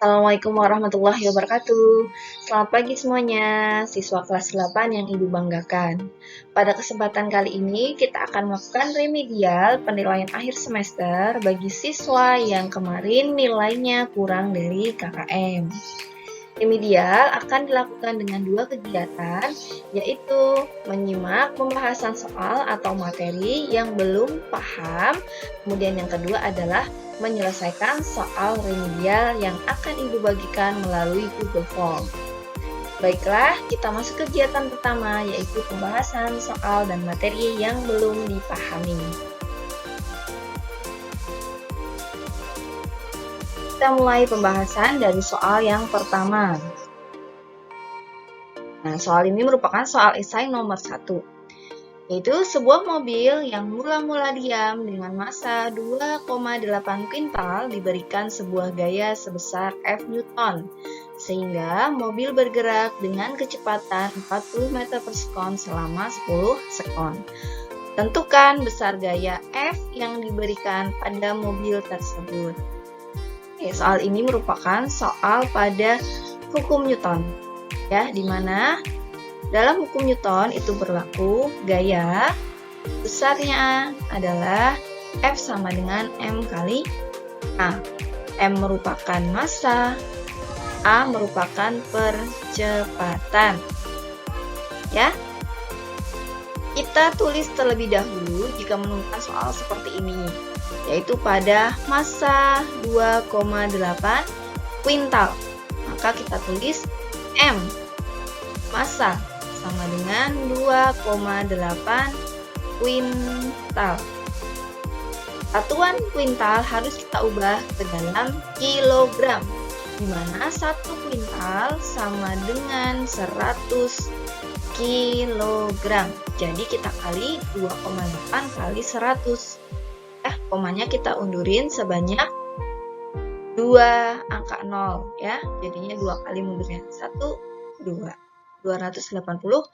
Assalamualaikum warahmatullahi wabarakatuh. Selamat pagi semuanya, siswa kelas 8 yang Ibu banggakan. Pada kesempatan kali ini, kita akan melakukan remedial penilaian akhir semester bagi siswa yang kemarin nilainya kurang dari KKM. Remedial akan dilakukan dengan dua kegiatan, yaitu menyimak pembahasan soal atau materi yang belum paham, kemudian yang kedua adalah menyelesaikan soal remedial yang akan Ibu bagikan melalui Google Form. Baiklah, kita masuk ke kegiatan pertama, yaitu pembahasan soal dan materi yang belum dipahami. Kita mulai pembahasan dari soal yang pertama. Nah, soal ini merupakan soal esai nomor 1, yaitu sebuah mobil yang mula-mula diam dengan massa 2,8 kuintal diberikan sebuah gaya sebesar F Newton, sehingga mobil bergerak dengan kecepatan 40 meter per sekon selama 10 sekon. Tentukan besar gaya F yang diberikan pada mobil tersebut. Soal ini merupakan soal pada hukum Newton, ya, di mana dalam hukum Newton itu berlaku gaya besarnya adalah F sama dengan M kali A. M merupakan massa, A merupakan percepatan. Ya, kita tulis terlebih dahulu jika menemukan soal seperti ini, yaitu pada massa 2,8 kuintal. Maka kita tulis M massa sama dengan 2,8 kuintal. Satuan kuintal harus kita ubah ke dalam kilogram, di mana 1 kuintal sama dengan 100 kilogram. Jadi kita kali 2,8 kali 100. Komanya kita undurin sebanyak 2 angka 0, ya. Jadinya 2 kali mundurnya 1, 2. 280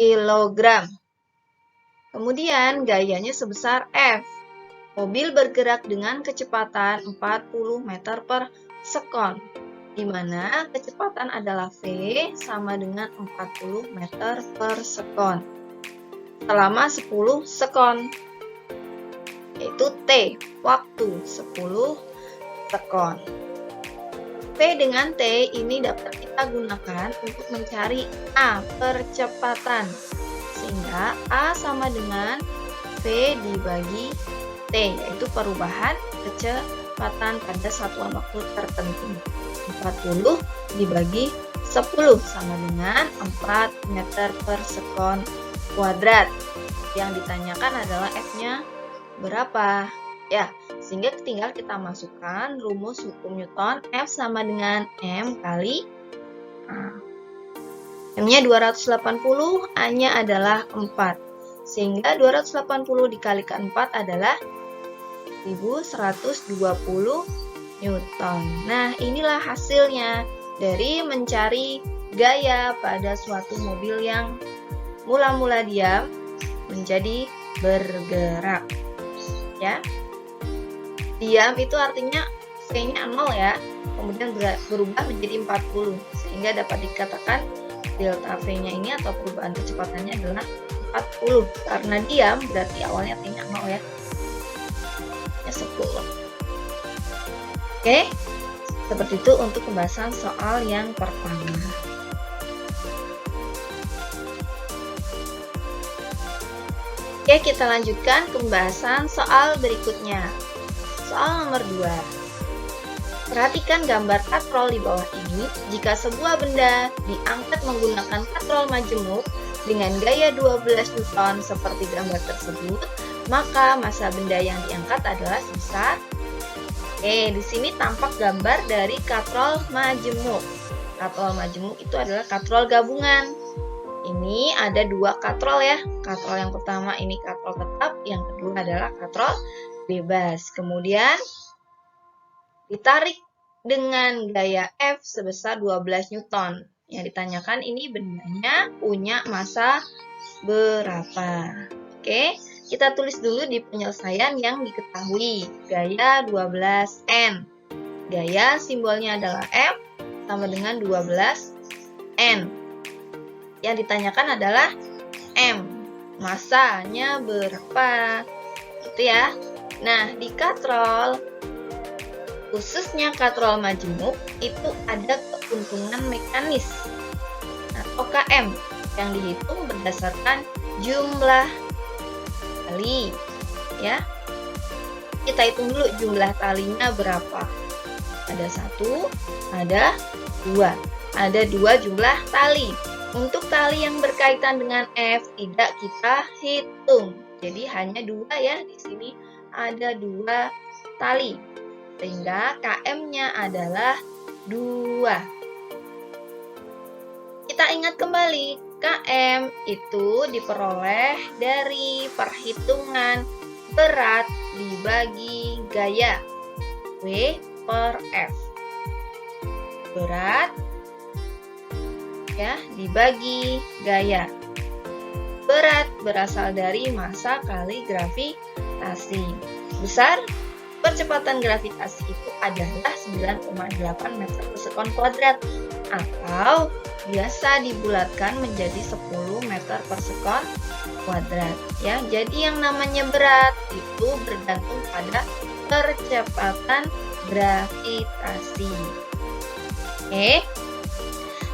kilogram. Kemudian gayanya sebesar F. Mobil bergerak dengan kecepatan 40 meter per sekon, di mana kecepatan adalah V sama dengan 40 meter per sekon selama 10 sekon, yaitu T, waktu 10 sekon. V dengan T ini dapat kita gunakan untuk mencari A, percepatan, sehingga A sama dengan V dibagi T, yaitu perubahan kecepatan pada satuan waktu tertentu. 40 dibagi 10 sama dengan 4 meter per sekon kuadrat. Yang ditanyakan adalah F-nya berapa? Ya, sehingga tinggal kita masukkan rumus hukum Newton, F sama dengan M kali A. M-nya 280, A-nya adalah 4. Sehingga 280 dikalikan 4 adalah 1120 Newton. Nah, inilah hasilnya dari mencari gaya pada suatu mobil yang mula-mula diam menjadi bergerak. Ya, diam itu artinya V-nya 0, ya, kemudian berubah menjadi 40, sehingga dapat dikatakan delta V-nya ini atau perubahan kecepatannya adalah 40. Karena diam berarti awalnya T-nya 0, ya, 10. Oke, seperti itu untuk pembahasan soal yang pertama. Oke, kita lanjutkan pembahasan soal berikutnya. Soal nomor 2. Perhatikan gambar katrol di bawah ini. Jika sebuah benda diangkat menggunakan katrol majemuk dengan gaya 12 Newton seperti gambar tersebut, maka massa benda yang diangkat adalah sebesar. Di sini tampak gambar dari katrol majemuk. Katrol majemuk itu adalah katrol gabungan. Ini ada 2 katrol, ya. Katrol yang pertama ini katrol tetap, yang kedua adalah katrol bebas. Kemudian ditarik dengan gaya F sebesar 12 Newton. Yang ditanyakan ini bendanya punya massa berapa? Oke, kita tulis dulu di penyelesaian yang diketahui. Gaya 12N Gaya simbolnya adalah M sama dengan 12 N. Yang ditanyakan adalah M. Masanya berapa? Gitu ya. Nah, di katrol, khususnya katrol majemuk, itu ada keuntungan mekanis atau KM yang dihitung berdasarkan jumlah tali. Ya, kita hitung dulu jumlah talinya berapa. Ada 1, ada 2. Ada 2 jumlah tali. Untuk tali yang berkaitan dengan F tidak kita hitung. Jadi hanya 2 ya. Di sini ada 2 tali. Sehingga KM-nya adalah 2. Kita ingat kembali, KM itu diperoleh dari perhitungan berat dibagi gaya. W per F. Berat ya dibagi gaya. Berat berasal dari massa kali gravitasi. Besar, percepatan gravitasi itu adalah 9,8 meter per sekon kuadrat atau biasa dibulatkan menjadi 10 meter per sekon kuadrat. Ya, jadi yang namanya berat itu bergantung pada percepatan gravitasi. Oke.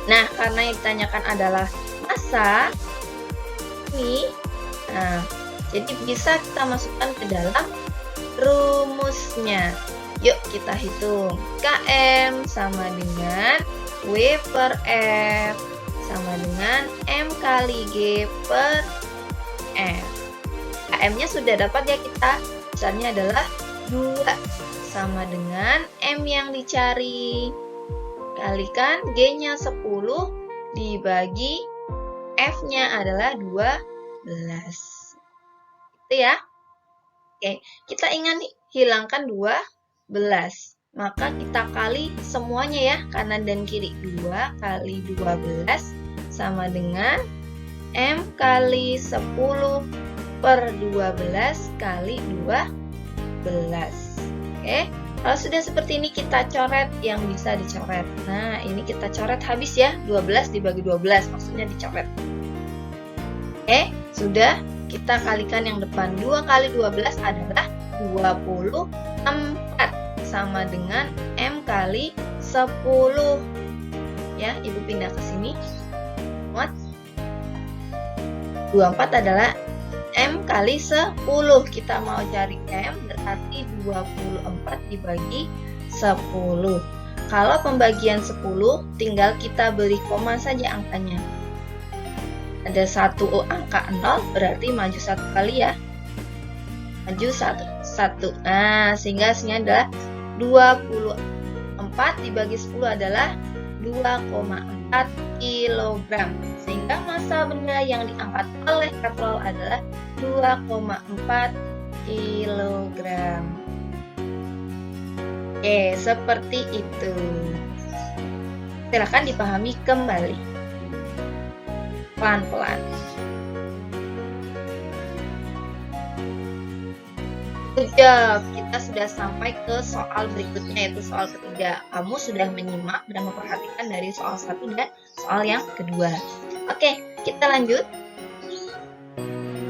Nah, karena yang ditanyakan adalah massa ini, jadi bisa kita masukkan ke dalam rumusnya. Yuk kita hitung. KM sama dengan W per F sama dengan M kali G per F. KM-nya sudah dapat ya kita. Besarnya adalah 2 sama dengan M yang dicari. Kalikan G-nya 10 dibagi F-nya adalah 12. Itu ya. Oke, kita ingin hilangkan 12. Maka kita kali semuanya ya, kanan dan kiri. 2 kali 12 sama dengan M kali 10 per 12 kali 12. Oke. Kalau sudah seperti ini kita coret yang bisa dicoret. Nah, ini kita coret habis ya. 12 dibagi 12 maksudnya dicoret. Oke, sudah. Kita kalikan yang depan. 2 kali 12 adalah 24 sama dengan M kali 10. Ya, Ibu pindah ke sini. 24 adalah M kali 10. Kita mau cari M berarti 24 dibagi 10. Kalau pembagian 10 tinggal kita beri koma saja angkanya. Ada satu angka 0 berarti maju 1 kali ya. Maju 1. Nah, sehingga hasilnya adalah 24 dibagi 10 adalah 2,4 kg. Sehingga massa benda yang diangkat oleh katrol adalah 2,4 kg. Oke, seperti itu. Silakan dipahami kembali. Pelan-pelan. Good job. Kita sudah sampai ke soal berikutnya, yaitu soal ketiga. Kamu sudah menyimak dan memperhatikan dari soal 1 dan soal yang kedua. Oke, kita lanjut.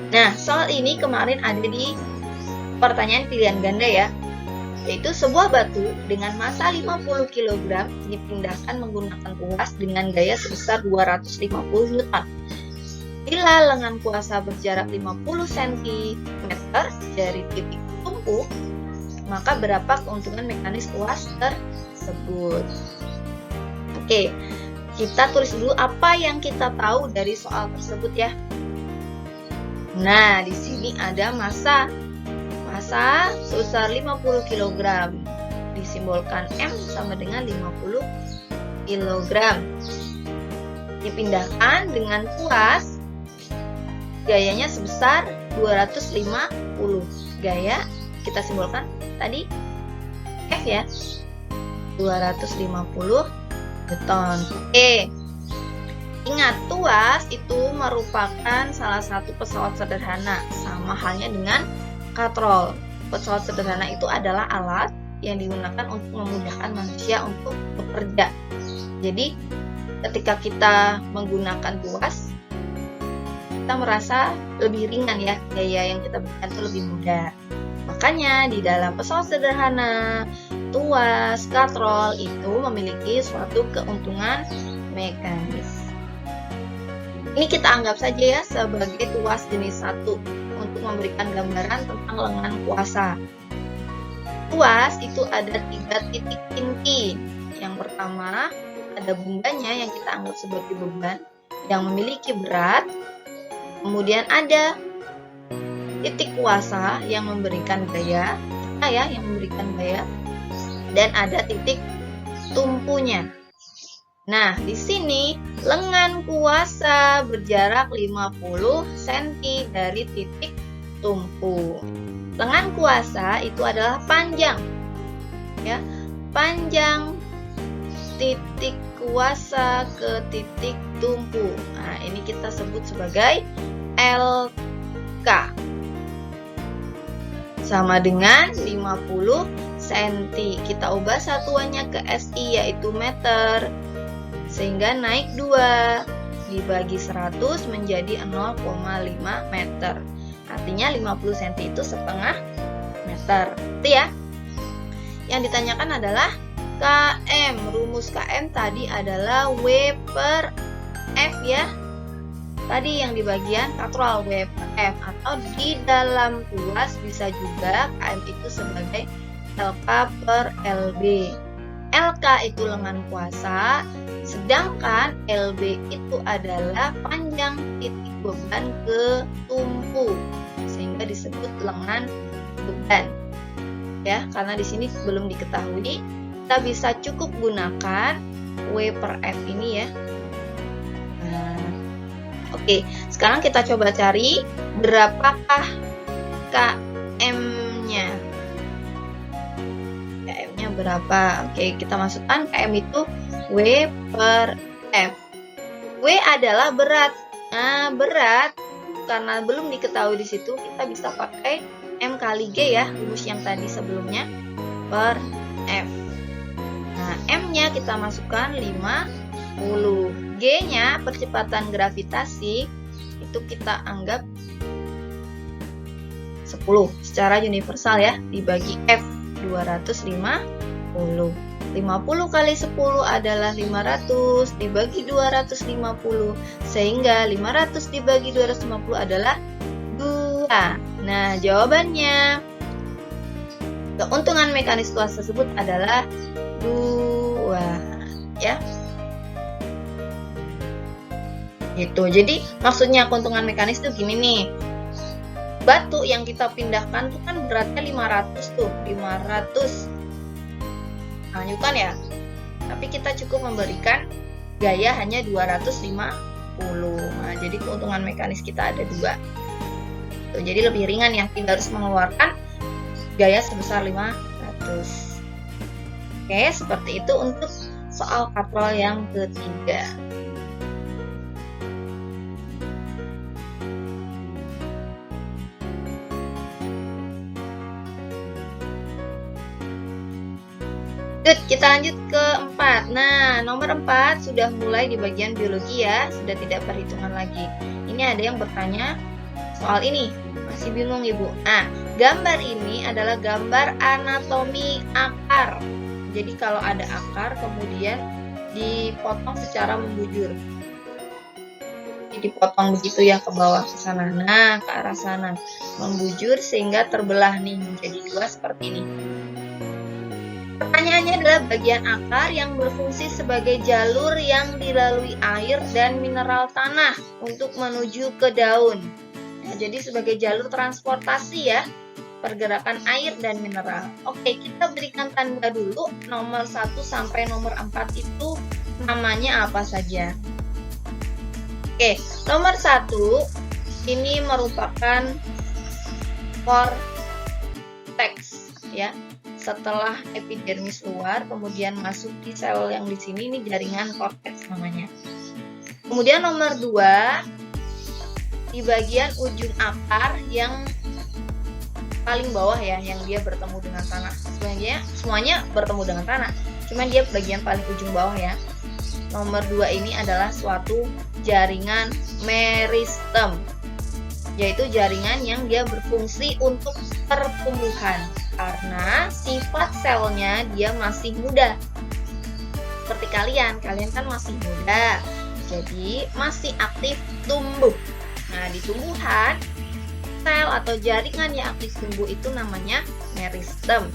Nah, soal ini kemarin ada di pertanyaan pilihan ganda ya. Yaitu sebuah batu dengan massa 50 kg dipindahkan menggunakan kuas dengan gaya sebesar 250 N. Bila lengan kuasa berjarak 50 cm dari titik tumpu, maka berapa keuntungan mekanis kuas tersebut? Oke, kita tulis dulu apa yang kita tahu dari soal tersebut ya. Nah, di sini ada massa sebesar 50 kg. Disimbolkan M sama dengan 50 kg. Dipindahkan dengan kuas, gayanya sebesar 250. Gaya kita simbolkan tadi F ya. 250 Newton. Oke. Ingat, tuas itu merupakan salah satu pesawat sederhana, sama halnya dengan katrol. Pesawat sederhana itu adalah alat yang digunakan untuk memudahkan manusia untuk bekerja. Jadi ketika kita menggunakan tuas, kita merasa lebih ringan ya, gaya yang kita berikan itu lebih mudah. Makanya di dalam pesawat sederhana, tuas, katrol itu memiliki suatu keuntungan mekanis. Ini kita anggap saja ya sebagai tuas jenis 1 untuk memberikan gambaran tentang lengan kuasa. Tuas itu ada 3 titik inti. Yang pertama, ada bundanya yang kita anggap sebagai beban yang memiliki berat. Kemudian ada titik kuasa yang memberikan gaya, yang memberikan gaya, dan ada titik tumpunya. Nah, di sini lengan kuasa berjarak 50 cm dari titik tumpu. Lengan kuasa itu adalah panjang, ya, panjang titik kuasa ke titik tumpu. Nah, ini kita sebut sebagai LK. Sama dengan 50 cm. Kita ubah satuannya ke SI yaitu meter. Sehingga naik 2 dibagi 100 menjadi 0,5 meter. Artinya 50 cm itu setengah meter. Itu ya. Yang ditanyakan adalah KM. Rumus KM tadi adalah W per F ya. Tadi yang di bagian katrol W per F. Atau di dalam tuas bisa juga KM itu sebagai LK per LB. LK itu lengan kuasa, sedangkan LB itu adalah panjang titik beban ke tumpu, sehingga disebut lengan beban. Ya, karena di sini belum diketahui, kita bisa cukup gunakan W per F ini ya. Nah, oke, sekarang kita coba cari berapakah KM-nya. KM-nya berapa? Oke, kita masukkan KM itu W per F. W adalah berat. Nah, berat karena belum diketahui di situ, kita bisa pakai M kali G ya, rumus yang tadi sebelumnya per F. Nah, M-nya kita masukkan 50. G-nya percepatan gravitasi itu kita anggap 10 secara universal ya, dibagi F 250. 50 kali 10 adalah 500 dibagi 250, sehingga 500 dibagi 250 adalah 2. Nah, jawabannya keuntungan mekanis tuas tersebut adalah 2 ya. Gitu. Jadi maksudnya keuntungan mekanis itu gini nih. Batu yang kita pindahkan itu kan beratnya 500 tuh, 500 Newton ya. Tapi kita cukup memberikan gaya hanya 250. Nah, jadi keuntungan mekanis kita ada 2. Tuh, jadi lebih ringan ya, tidak harus mengeluarkan gaya sebesar 500. Oke, seperti itu untuk soal katrol yang ketiga. Kita lanjut ke 4. Nah, nomor 4 sudah mulai di bagian biologi ya, sudah tidak perhitungan lagi. Ini ada yang bertanya soal ini, masih bingung Ibu. Nah, gambar ini adalah gambar anatomi akar. Jadi kalau ada akar kemudian dipotong secara membujur. Jadi dipotong begitu ya ke bawah ke sana. Nah, ke arah sana. Membujur sehingga terbelah nih menjadi 2 seperti ini. Pertanyaannya adalah bagian akar yang berfungsi sebagai jalur yang dilalui air dan mineral tanah untuk menuju ke daun. Nah, jadi sebagai jalur transportasi ya, pergerakan air dan mineral. Oke, kita berikan tanda dulu nomor 1 sampai nomor 4 itu namanya apa saja. Oke, nomor 1 ini merupakan korteks ya. Setelah epidermis luar, kemudian masuk di sel yang di sini, ini jaringan korteks namanya. Kemudian nomor 2, di bagian ujung akar yang paling bawah ya, yang dia bertemu dengan tanah. Semuanya bertemu dengan tanah, cuman dia bagian paling ujung bawah ya. Nomor 2 ini adalah suatu jaringan meristem, yaitu jaringan yang dia berfungsi untuk pertumbuhan karena sifat selnya dia masih muda. Seperti kalian kan masih muda, jadi masih aktif tumbuh. Nah, di tumbuhan, sel atau jaringan yang aktif tumbuh itu namanya meristem.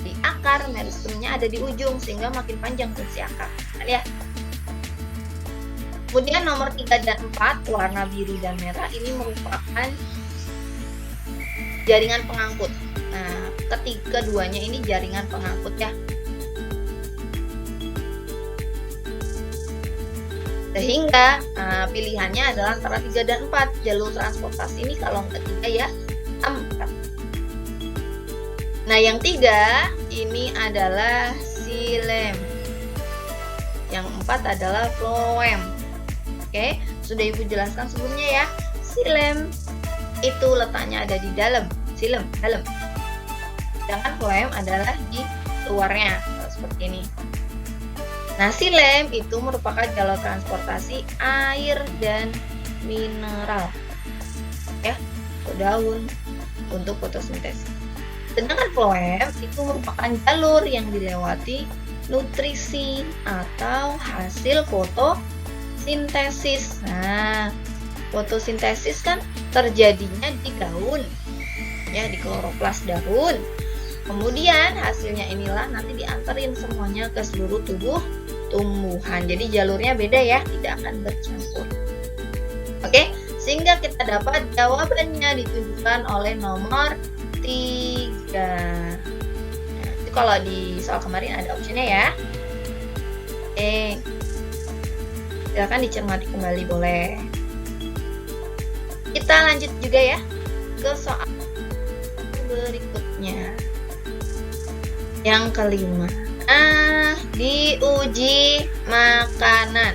Di akar, meristemnya ada di ujung sehingga makin panjang fungsi akar. Ya. Kemudian nomor 3 dan 4, warna biru dan merah ini merupakan jaringan pengangkut. Nah, ketiga-duanya ini jaringan pengangkut ya. Sehingga pilihannya adalah antara 3 dan 4. Jalur transportasi ini kalau ketiga ya 4. Nah, yang 3 ini adalah xilem. Yang 4 adalah phloem. Oke, sudah Ibu jelaskan sebelumnya ya. Xilem itu letaknya ada di dalam, xilem dalam. Sedangkan phloem adalah di luarnya, seperti ini. Nah, xilem itu merupakan jalur transportasi air dan mineral. Ya, atau daun untuk fotosintesis. Sedangkan phloem itu merupakan jalur yang dilewati nutrisi atau hasil fotosintesis. Nah, fotosintesis kan terjadinya di daun, ya, di kloroplas daun. Kemudian hasilnya inilah nanti diantarin semuanya ke seluruh tubuh tumbuhan. Jadi jalurnya beda ya, tidak akan bercampur. Oke, sehingga kita dapat jawabannya ditunjukkan oleh nomor 3. Nah, itu kalau di soal kemarin ada opsinya ya. Oke. Silakan dicermati kembali boleh. Kita lanjut juga ya ke soal berikutnya. Yang kelima, diuji makanan.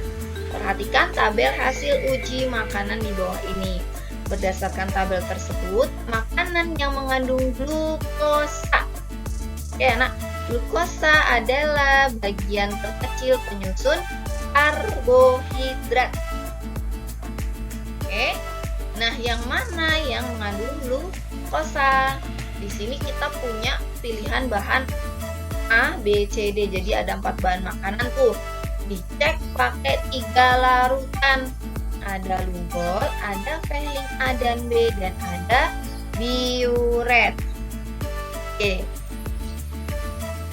Perhatikan tabel hasil uji makanan di bawah ini. Berdasarkan tabel tersebut, makanan yang mengandung glukosa. Ya, nah, glukosa adalah bagian terkecil penyusun karbohidrat. Oke. Nah, yang mana yang mengandung glukosa? Di sini kita punya pilihan bahan A, B, C, D. Jadi ada 4 bahan makanan tuh. Dicek pakai 3 larutan. Ada lugol, ada pehling A dan B, dan ada biuret. Oke.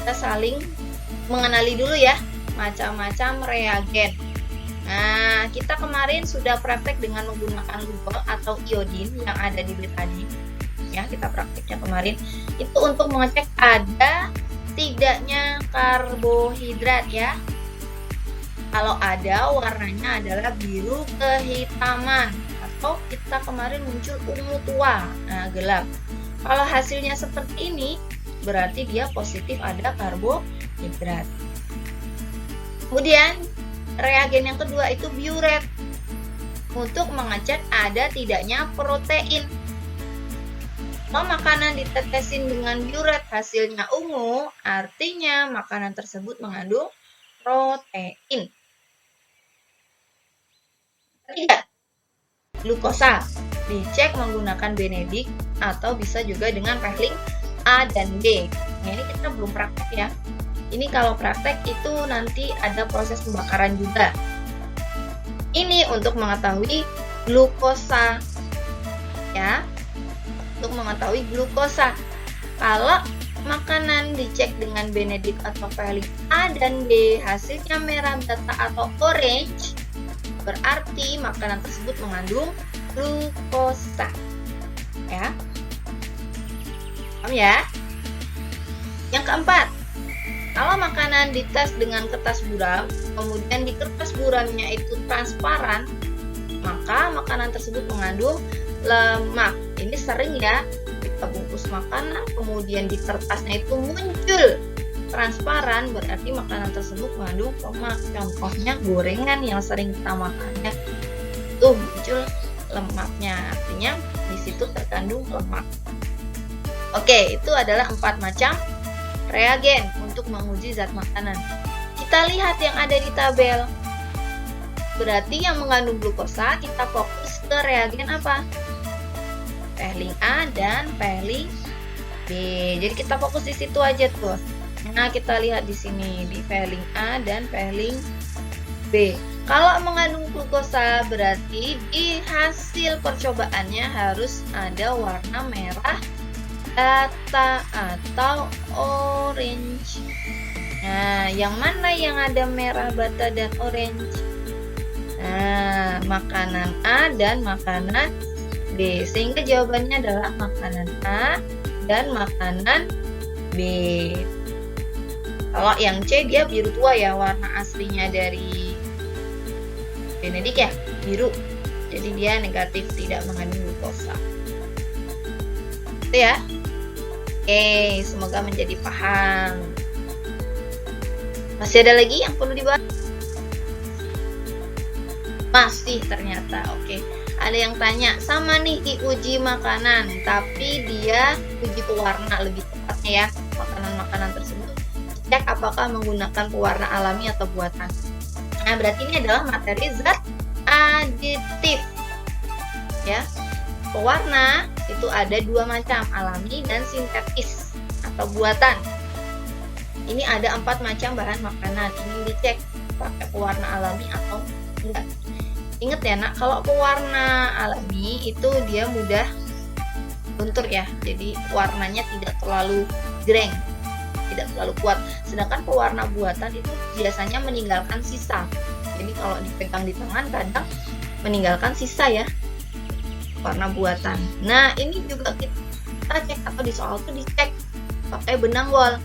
Kita saling mengenali dulu ya macam-macam reagen. Nah, kita kemarin sudah praktek dengan menggunakan lugol atau iodin yang ada di B tadi. Ya, kita prakteknya kemarin. Itu untuk mengecek ada tidaknya karbohidrat ya. Kalau ada, warnanya adalah biru kehitaman, atau kita kemarin muncul ungu tua, nah gelap. Kalau hasilnya seperti ini, berarti dia positif ada karbohidrat. Kemudian reagen yang kedua itu biuret, untuk mengecek ada tidaknya protein. Kalau makanan ditetesin dengan biuret hasilnya ungu, artinya makanan tersebut mengandung protein. Ketiga, glukosa dicek menggunakan Benedict atau bisa juga dengan pehling A dan B. Nah, ini kita belum praktek ya. Ini kalau praktek itu nanti ada proses pembakaran juga. Ini untuk mengetahui glukosa ya. Untuk mengetahui glukosa. Kalau makanan dicek dengan Benedict atau pehling A dan B hasilnya merah bata atau orange, berarti makanan tersebut mengandung glukosa. Ya. Paham ya? Yang keempat, kalau makanan dites dengan kertas buram, kemudian di kertas buramnya itu transparan, maka makanan tersebut mengandung lemak. Ini sering ya, kita bungkus makanan, kemudian di kertasnya itu muncul transparan, berarti makanan tersebut mengandung lemak. Contohnya gorengan yang sering kita makannya, tuh muncul lemaknya, artinya di situ terkandung lemak. Oke, itu adalah 4 macam reagen untuk menguji zat makanan. Kita lihat yang ada di tabel. Berarti yang mengandung glukosa kita fokus ke reagen apa? Pehling A dan pehling B. Jadi kita fokus di situ aja tuh. Nah, kita lihat di sini di pehling A dan pehling B. Kalau mengandung glukosa berarti di hasil percobaannya harus ada warna merah bata atau orange. Nah, yang mana yang ada merah bata dan orange? Nah, makanan A dan makanan B. Sehingga jawabannya adalah makanan A dan makanan B. Kalau yang C dia biru tua ya, warna aslinya dari Benedik ya, biru. Jadi dia negatif, tidak mengandung glukosa. Itu ya. Oke, semoga menjadi paham. Masih ada lagi yang perlu dibahas? Masih ternyata. Oke. Ada yang tanya, sama nih diuji makanan, tapi dia uji pewarna lebih tepatnya ya, makanan-makanan tersebut. Cek apakah menggunakan pewarna alami atau buatan. Nah, berarti ini adalah materi zat aditif. Ya. Pewarna itu ada 2 macam, alami dan sintetis atau buatan. Ini ada 4 macam bahan makanan. Ini dicek pakai pewarna alami atau enggak. Ingat ya nak, kalau pewarna alami itu dia mudah luntur ya. Jadi warnanya tidak terlalu greng, tidak terlalu kuat. Sedangkan pewarna buatan itu biasanya meninggalkan sisa. Jadi kalau dipegang di tangan kadang meninggalkan sisa ya, warna buatan. Nah, ini juga kita cek atau di soal tuh dicek pakai benang wol.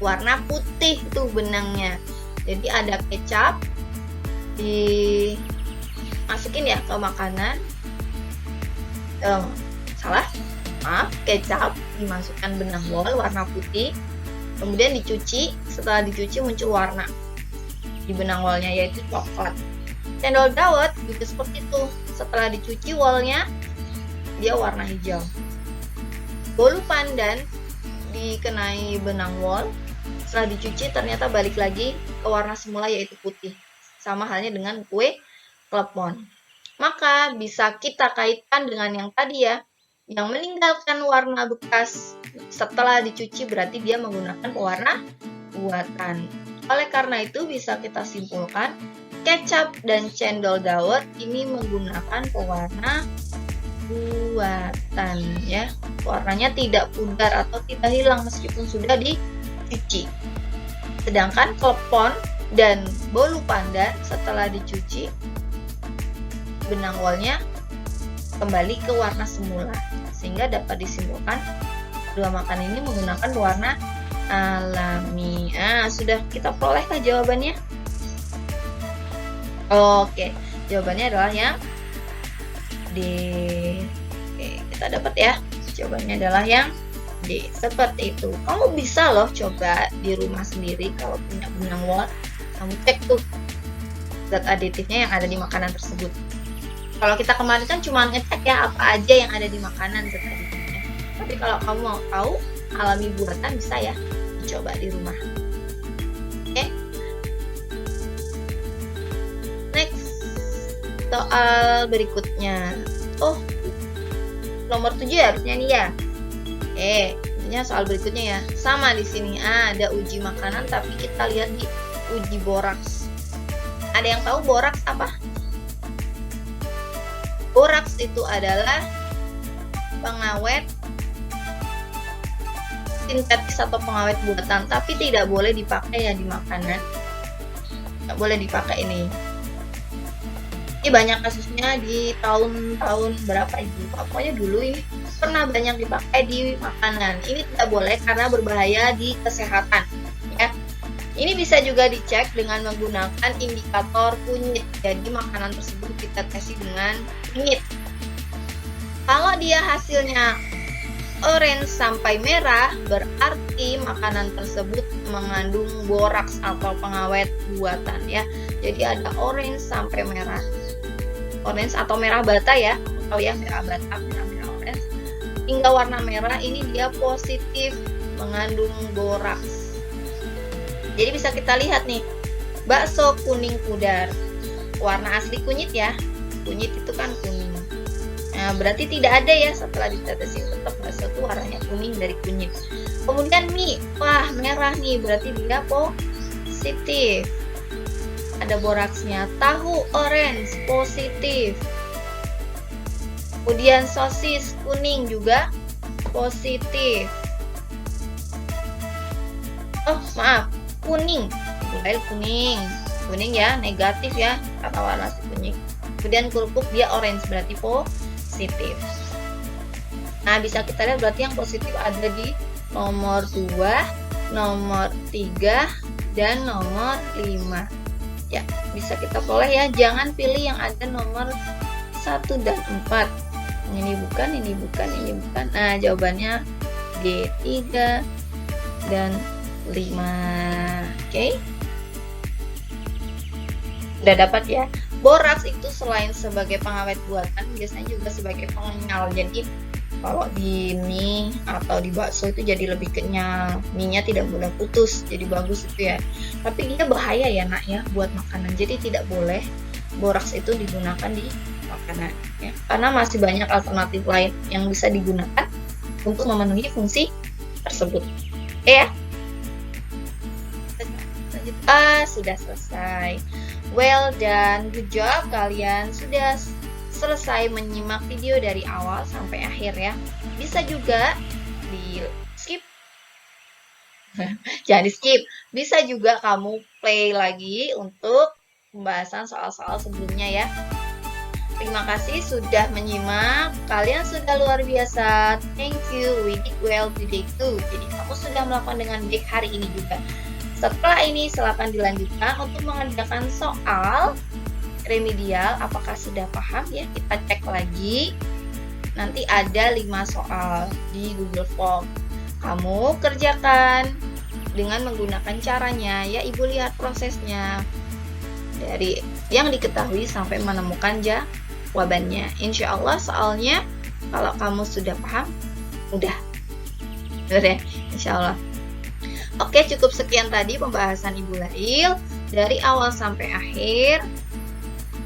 Warna putih tuh benangnya. Jadi ada kecap dimasukin ya ke makanan. Kecap dimasukkan benang wol warna putih. Kemudian dicuci, setelah dicuci muncul warna di benang wolnya yaitu coklat. Cendol dawet juga seperti itu. Setelah dicuci wolnya dia warna hijau. Bolu pandan dikenai benang wol, setelah dicuci ternyata balik lagi ke warna semula yaitu putih. Sama halnya dengan kue klepon. Maka bisa kita kaitkan dengan yang tadi ya, yang meninggalkan warna bekas setelah dicuci berarti dia menggunakan pewarna buatan. Oleh karena itu bisa kita simpulkan kecap dan cendol dawet ini menggunakan pewarna buatan ya. Warnanya tidak pudar atau tidak hilang meskipun sudah dicuci. Sedangkan klepon dan bolu pandan setelah dicuci benang wolnya kembali ke warna semula, sehingga dapat disimpulkan dua makanan ini menggunakan warna alami. Sudah kita perolehkah jawabannya? Oke, jawabannya adalah yang D. Oke, kita dapat ya. Jawabannya adalah yang D. Seperti itu. Kamu bisa loh coba di rumah sendiri kalau punya benang wol. Kamu cek tuh zat aditifnya yang ada di makanan tersebut. Kalau kita kemarin kan cuma ngecek ya apa aja yang ada di makanan zat aditifnya. Tapi kalau kamu mau tahu alami buatan bisa ya dicoba di rumah. Oke. Next. Soal berikutnya. Nomor 7 ya harusnya nih ya. Ini soal berikutnya ya. Sama di sini ada uji makanan tapi kita lihat di uji boraks. Ada yang tahu boraks apa? Boraks itu adalah pengawet sintetis atau pengawet buatan, tapi tidak boleh dipakai ya di makanan. Tidak boleh dipakai ini. Ini banyak kasusnya di tahun-tahun berapa itu. Pokoknya dulu ini pernah banyak dipakai di makanan. Ini tidak boleh karena berbahaya di kesehatan. Ya. Ini bisa juga dicek dengan menggunakan indikator kunyit. Jadi makanan tersebut kita tes dengan kunyit. Kalau dia hasilnya orange sampai merah, berarti makanan tersebut mengandung boraks atau pengawet buatan ya. Jadi ada orange sampai merah. Orange atau merah bata ya. Atau ya merah bata, merah orange. hingga warna merah, ini dia positif mengandung boraks. Jadi bisa kita lihat nih, bakso kuning pudar, warna asli kunyit ya, kunyit itu kan kuning. Nah, berarti tidak ada ya setelah ditetesin, tetap bakso itu warnanya kuning dari kunyit. Kemudian mie, wah merah nih, berarti dia positif, ada boraksnya. Tahu orange positif. Kemudian sosis kuning juga positif. Oh maaf, kuning, gulai kuning ya, negatif ya kata warna kuning. Kemudian kerupuk dia orange, berarti positif. Nah, bisa kita lihat berarti yang positif ada di nomor 2, nomor 3, dan nomor 5. Ya, bisa kita boleh ya, jangan pilih yang ada nomor 1 dan 4. Ini bukan, ini bukan, ini bukan. Nah, jawabannya D3 dan 5. Oke. Udah dapat ya. Boraks itu selain sebagai pengawet buatan, biasanya juga sebagai pengenyal. Jadi kalau di mie atau di bakso itu jadi lebih kenyal, mie-nya tidak mudah putus, jadi bagus itu ya. Tapi dia bahaya ya nak ya buat makanan. Jadi tidak boleh boraks itu digunakan di makanan ya, karena masih banyak alternatif lain yang bisa digunakan untuk memenuhi fungsi tersebut. Oke ya. Lanjut. Sudah selesai. Well done, good job, kalian sudah selesai menyimak video dari awal sampai akhir ya. Bisa juga di skip, jangan di skip. Bisa juga kamu play lagi untuk pembahasan soal-soal sebelumnya ya. Terima kasih sudah menyimak. Kalian sudah luar biasa. Thank you. We did well today too. Jadi kamu sudah melakukan dengan baik hari ini juga. Setelah ini silakan dilanjutkan untuk mengerjakan soal remedial. Apakah sudah paham ya? Kita cek lagi. Nanti ada 5 soal di Google Form. Kamu kerjakan dengan menggunakan caranya ya. Ibu lihat prosesnya dari yang diketahui sampai menemukan jawabannya. Insya Allah soalnya kalau kamu sudah paham, udah. Bener ya? Insya Allah. Oke, cukup sekian tadi pembahasan Ibu Lail dari awal sampai akhir.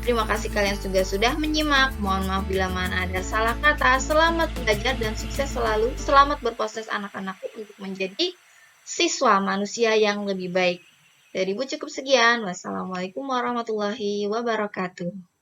Terima kasih kalian sudah menyimak. Mohon maaf bila mana ada salah kata. Selamat belajar dan sukses selalu. Selamat berproses anak-anakku untuk menjadi siswa manusia yang lebih baik. Dari Ibu cukup sekian. Wassalamualaikum warahmatullahi wabarakatuh.